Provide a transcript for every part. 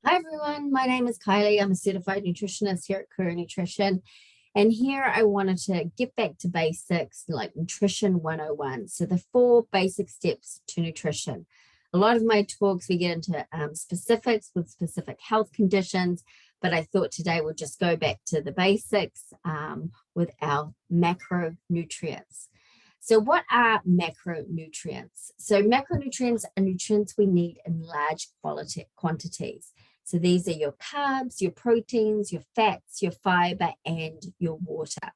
Hi everyone, my name is Kylie. I'm a certified nutritionist here at Career Nutrition. And here I wanted to get back to basics like Nutrition 101. So the 4 basic steps to nutrition. A lot of my talks, we get into specifics with specific health conditions, but I thought today we'll just go back to the basics with our macronutrients. So what are macronutrients? So macronutrients are nutrients we need in large quantities. So these are your carbs, your proteins, your fats, your fiber, and your water.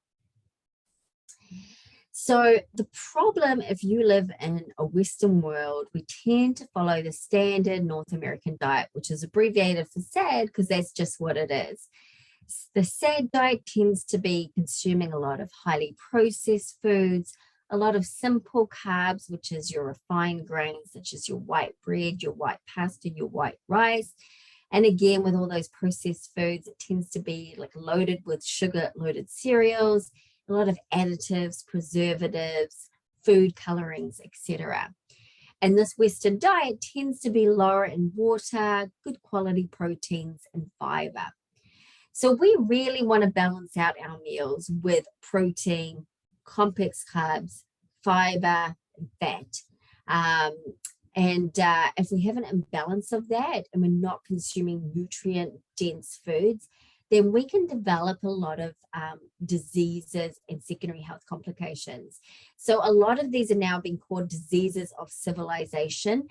So the problem, if you live in a Western world, we tend to follow the standard North American diet, which is abbreviated for SAD because that's just what it is. The SAD diet tends to be consuming a lot of highly processed foods, a lot of simple carbs, which is your refined grains, such as your white bread, your white pasta, your white rice. And again, with all those processed foods, it tends to be like loaded with sugar-loaded cereals, a lot of additives, preservatives, food colorings, etc. And this Western diet tends to be lower in water, good quality proteins, and fiber. So we really want to balance out our meals with protein, complex carbs, fiber, and fat. If we have an imbalance of that and we're not consuming nutrient-dense foods, then we can develop a lot of diseases and secondary health complications. So a lot of these are now being called diseases of civilization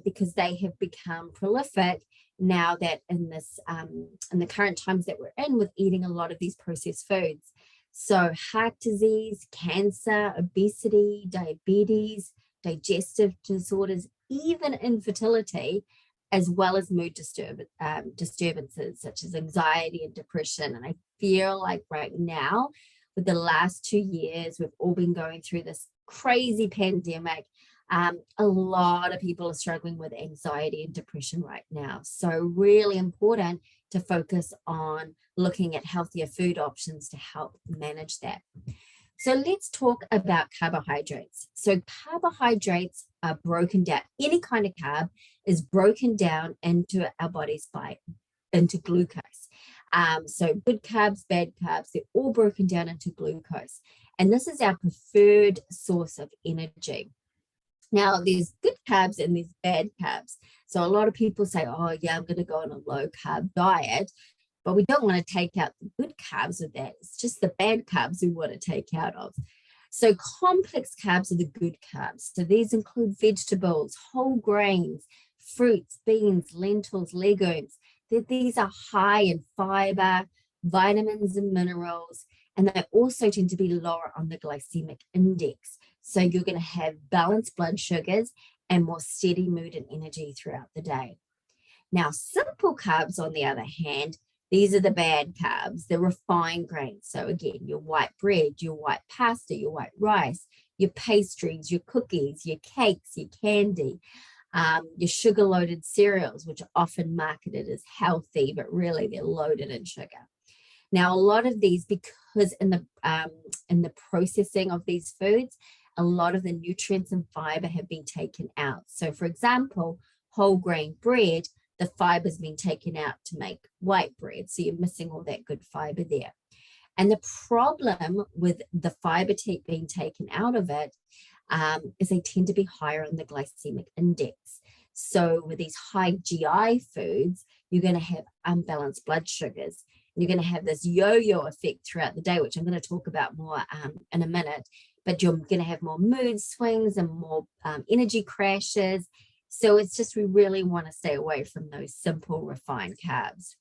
because they have become prolific now that in the current times that we're in with eating a lot of these processed foods. So heart disease, cancer, obesity, diabetes, digestive disorders, even infertility, as well as mood disturbances such as anxiety and depression. And I feel like right now, with the last 2 years, we've all been going through this crazy pandemic. A lot of people are struggling with anxiety and depression right now. So really important to focus on looking at healthier food options to help manage that. So let's talk about carbohydrates. So carbohydrates are broken down. Any kind of carb is broken down into our bodies into glucose. So good carbs, bad carbs, they're all broken down into glucose. And this is our preferred source of energy. Now, there's good carbs and there's bad carbs. So a lot of people say, oh, yeah, I'm going to go on a low carb diet. But we don't want to take out the good carbs of that. It's just the bad carbs we want to take out of. So complex carbs are the good carbs. So these include vegetables, whole grains, fruits, beans, lentils, legumes. These are high in fiber, vitamins and minerals, and they also tend to be lower on the glycemic index. So you're going to have balanced blood sugars and more steady mood and energy throughout the day. Now, simple carbs, on the other hand, these are the bad carbs, the refined grains. So again, your white bread, your white pasta, your white rice, your pastries, your cookies, your cakes, your candy, your sugar-loaded cereals, which are often marketed as healthy, but really they're loaded in sugar. Now, a lot of these, because in the processing of these foods, a lot of the nutrients and fiber have been taken out. So for example, whole grain bread, the fiber's been taken out to make white bread. So you're missing all that good fiber there. And the problem with the fiber being taken out of it is they tend to be higher on the glycemic index. So with these high GI foods, you're going to have unbalanced blood sugars. You're going to have this yo-yo effect throughout the day, which I'm going to talk about more in a minute. But you're going to have more mood swings and more energy crashes. So it's just we really want to stay away from those simple refined carbs.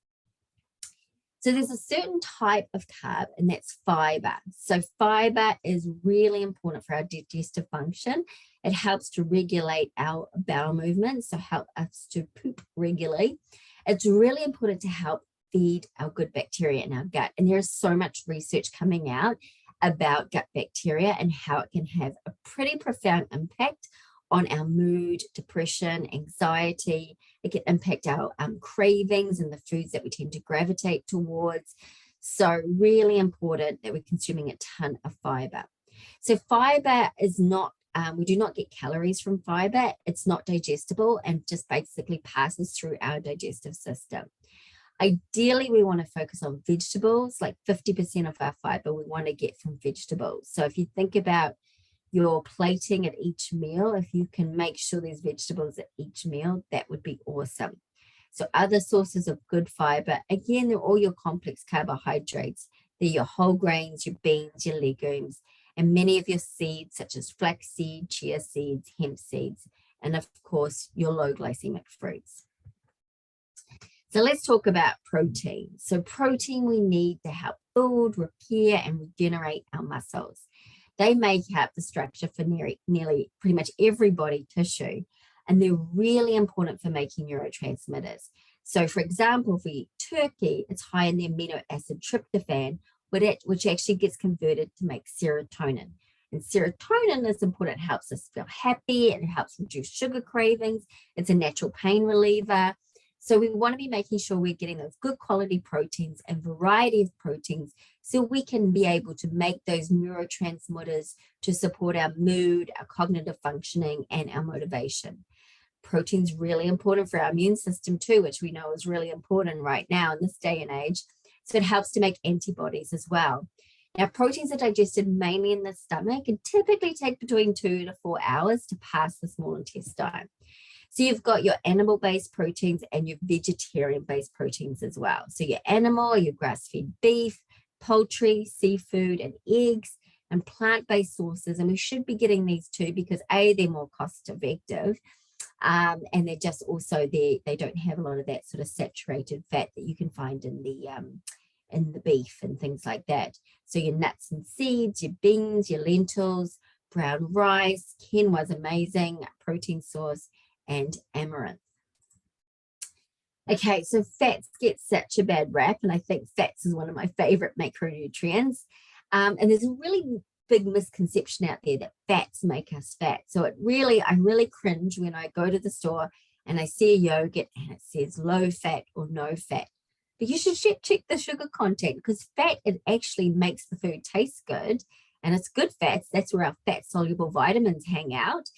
So there's a certain type of carb, and that's fiber. So fiber is really important for our digestive function. It helps to regulate our bowel movements, so help us to poop regularly. It's really important to help feed our good bacteria in our gut. And there's so much research coming out about gut bacteria and how it can have a pretty profound impact on our mood, depression, anxiety. It can impact our cravings and the foods that we tend to gravitate towards. So really important that we're consuming a ton of fiber. So fiber is not we do not get calories from fiber. It's not digestible and just basically passes through our digestive system. Ideally, we want to focus on vegetables, like 50% of our fiber we want to get from vegetables. So if you think about your plating at each meal, if you can make sure there's vegetables at each meal, that would be awesome. So other sources of good fiber, again, they're all your complex carbohydrates. They're your whole grains, your beans, your legumes, and many of your seeds, such as flaxseed, chia seeds, hemp seeds, and of course, your low glycemic fruits. So let's talk about protein. So protein we need to help build, repair, and regenerate our muscles. They make up the structure for nearly pretty much every body tissue, and they're really important for making neurotransmitters. So for example, if we eat turkey, it's high in the amino acid tryptophan, which actually gets converted to make serotonin. And serotonin is important. It helps us feel happy. It helps reduce sugar cravings. It's a natural pain reliever. So we want to be making sure we're getting those good quality proteins and variety of proteins so we can be able to make those neurotransmitters to support our mood, our cognitive functioning, and our motivation. Protein's really important for our immune system too, which we know is really important right now in this day and age. So it helps to make antibodies as well. Now, proteins are digested mainly in the stomach and typically take between 2 to 4 hours to pass the small intestine. So you've got your animal-based proteins and your vegetarian-based proteins as well. So your animal, your grass-fed beef, poultry, seafood, and eggs, and plant-based sources. And we should be getting these too because A, they're more cost-effective, and they're just also they don't have a lot of that sort of saturated fat that you can find in the beef and things like that. So your nuts and seeds, your beans, your lentils, brown rice, quinoa is amazing, protein source, and amaranth. Okay, so fats get such a bad rap, and I think fats is one of my favorite macronutrients. And there's a really big misconception out there that fats make us fat. So I really cringe when I go to the store and I see a yogurt and it says low fat or no fat. But you should check the sugar content because fat, it actually makes the food taste good, and it's good fats. That's where our fat soluble vitamins hang out.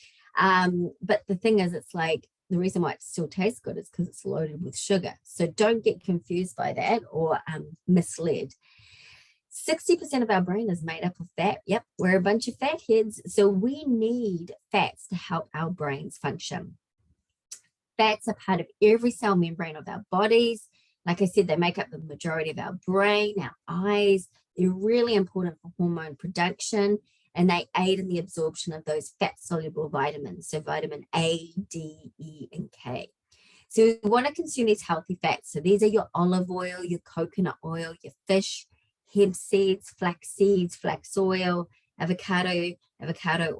But the thing is, it's like the reason why it still tastes good is because it's loaded with sugar. So don't get confused by that or misled. 60% of our brain is made up of fat. Yep, we're a bunch of fat heads. So we need fats to help our brains function. Fats are part of every cell membrane of our bodies. Like I said, they make up the majority of our brain, our eyes. They're really important for hormone production, and they aid in the absorption of those fat-soluble vitamins, so vitamin A, D, E, and K. So we want to consume these healthy fats. So these are your olive oil, your coconut oil, your fish, hemp seeds, flax oil, avocado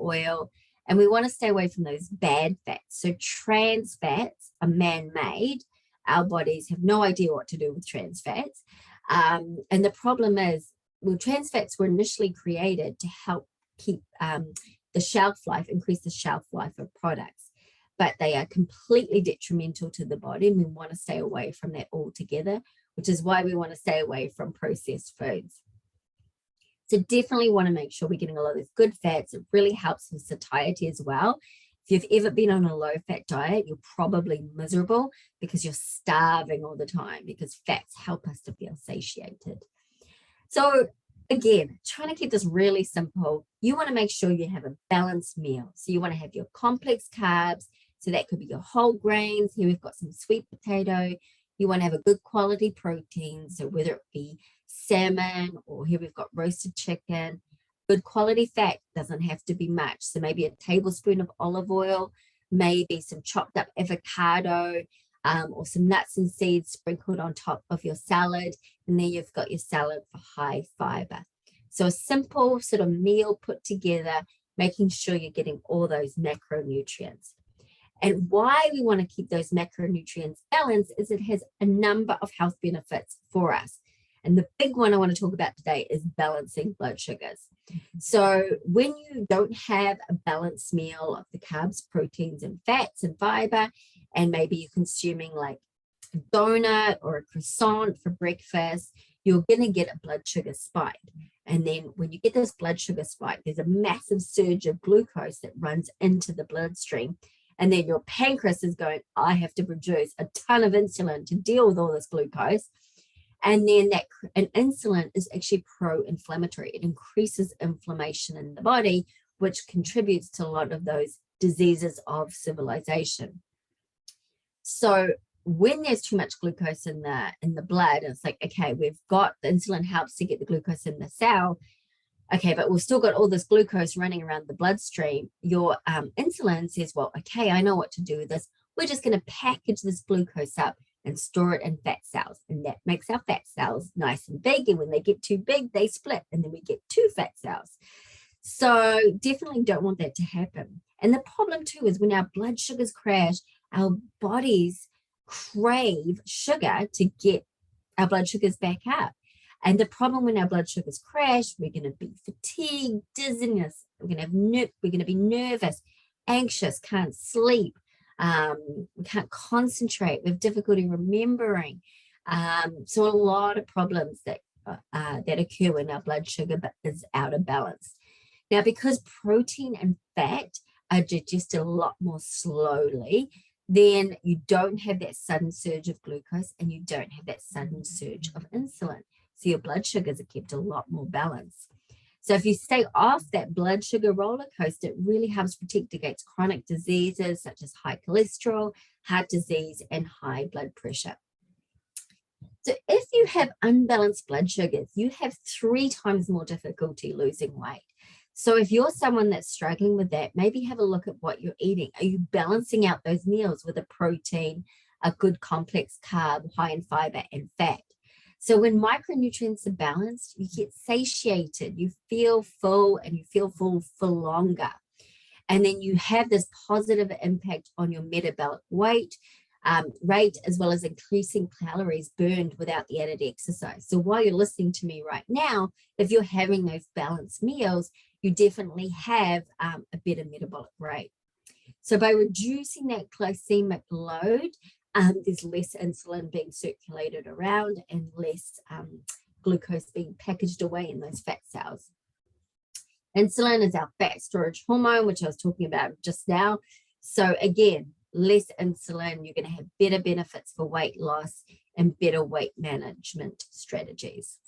oil. And we want to stay away from those bad fats. So trans fats are man-made. Our bodies have no idea what to do with trans fats. And the problem is, well, trans fats were initially created to help keep the shelf life, increase the shelf life of products, but they are completely detrimental to the body, and we want to stay away from that altogether, which is why we want to stay away from processed foods. So definitely want to make sure we're getting a lot of good fats. It really helps with satiety as well. If you've ever been on a low-fat diet, you're probably miserable because you're starving all the time, because fats help us to feel satiated. So again, trying to keep this really simple, you want to make sure you have a balanced meal. So you want to have your complex carbs. So that could be your whole grains. Here we've got some sweet potato. You want to have a good quality protein. So whether it be salmon, or here we've got roasted chicken. Good quality fat, doesn't have to be much. So maybe a tablespoon of olive oil, maybe some chopped up avocado, or some nuts and seeds sprinkled on top of your salad. And then you've got your salad for high fiber. So a simple sort of meal put together, making sure you're getting all those macronutrients. And why we want to keep those macronutrients balanced is it has a number of health benefits for us. And the big one I want to talk about today is balancing blood sugars. So when you don't have a balanced meal of the carbs, proteins, and fats and fiber, and maybe you're consuming like a donut or a croissant for breakfast, you're going to get a blood sugar spike. And then when you get this blood sugar spike, there's a massive surge of glucose that runs into the bloodstream. And then your pancreas is going, I have to produce a ton of insulin to deal with all this glucose. And then and insulin is actually pro-inflammatory. It increases inflammation in the body, which contributes to a lot of those diseases of civilization. So when there's too much glucose in the blood, it's like, okay, we've got the insulin helps to get the glucose in the cell. Okay, but we've still got all this glucose running around the bloodstream. Your insulin says, well, okay, I know what to do with this. We're just going to package this glucose up and store it in fat cells. And that makes our fat cells nice and big. And when they get too big, they split. And then we get 2 fat cells. So definitely don't want that to happen. And the problem too is when our blood sugars crash, our bodies crave sugar to get our blood sugars back up. And the problem when our blood sugars crash, we're going to be fatigued, dizziness, we're going to be nervous, anxious, can't sleep, we can't concentrate, we have difficulty remembering. So a lot of problems that occur when our blood sugar is out of balance. Now, because protein and fat are digested a lot more slowly, then you don't have that sudden surge of glucose and you don't have that sudden surge of insulin. So your blood sugars are kept a lot more balanced. So if you stay off that blood sugar roller coaster, it really helps protect against chronic diseases such as high cholesterol, heart disease, and high blood pressure. So if you have unbalanced blood sugars, you have 3 times more difficulty losing weight. So if you're someone that's struggling with that, maybe have a look at what you're eating. Are you balancing out those meals with a protein, a good complex carb, high in fiber and fat? So when micronutrients are balanced, you get satiated, you feel full and you feel full for longer. And then you have this positive impact on your metabolic rate, as well as increasing calories burned without the added exercise. So while you're listening to me right now, if you're having those balanced meals, you definitely have a better metabolic rate. So by reducing that glycemic load, there's less insulin being circulated around and less glucose being packaged away in those fat cells. Insulin is our fat storage hormone, which I was talking about just now. So again, less insulin, you're going to have better benefits for weight loss and better weight management strategies.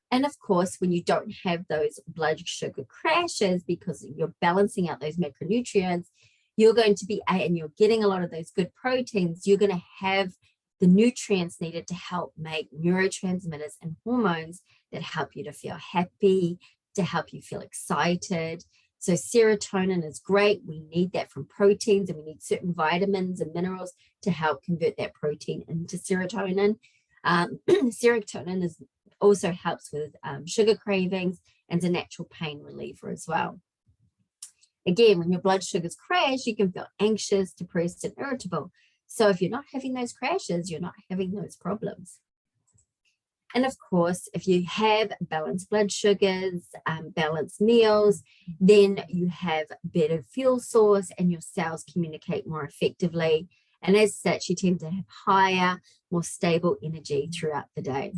And of course, when you don't have those blood sugar crashes because you're balancing out those macronutrients, you're going to be, and you're getting a lot of those good proteins, you're going to have the nutrients needed to help make neurotransmitters and hormones that help you to feel happy, to help you feel excited. So serotonin is great. We need that from proteins, and we need certain vitamins and minerals to help convert that protein into serotonin. Serotonin also helps with sugar cravings and is a natural pain reliever as well. Again, when your blood sugars crash, you can feel anxious, depressed, and irritable. So if you're not having those crashes, you're not having those problems. And of course, if you have balanced blood sugars, balanced meals, then you have better fuel source and your cells communicate more effectively. And as such, you tend to have higher, more stable energy throughout the day.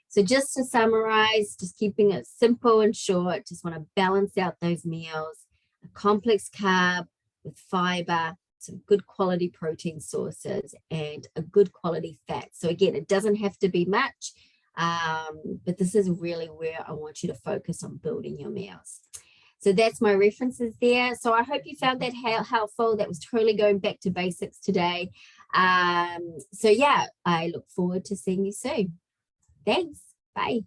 So just to summarize, just keeping it simple and short, just want to balance out those meals, a complex carb with fiber, some good quality protein sources, and a good quality fat. So again, it doesn't have to be much, but this is really where I want you to focus on building your meals. So that's my references there. So I hope you found that helpful. That was totally going back to basics today. So yeah, I look forward to seeing you soon. Thanks. Bye.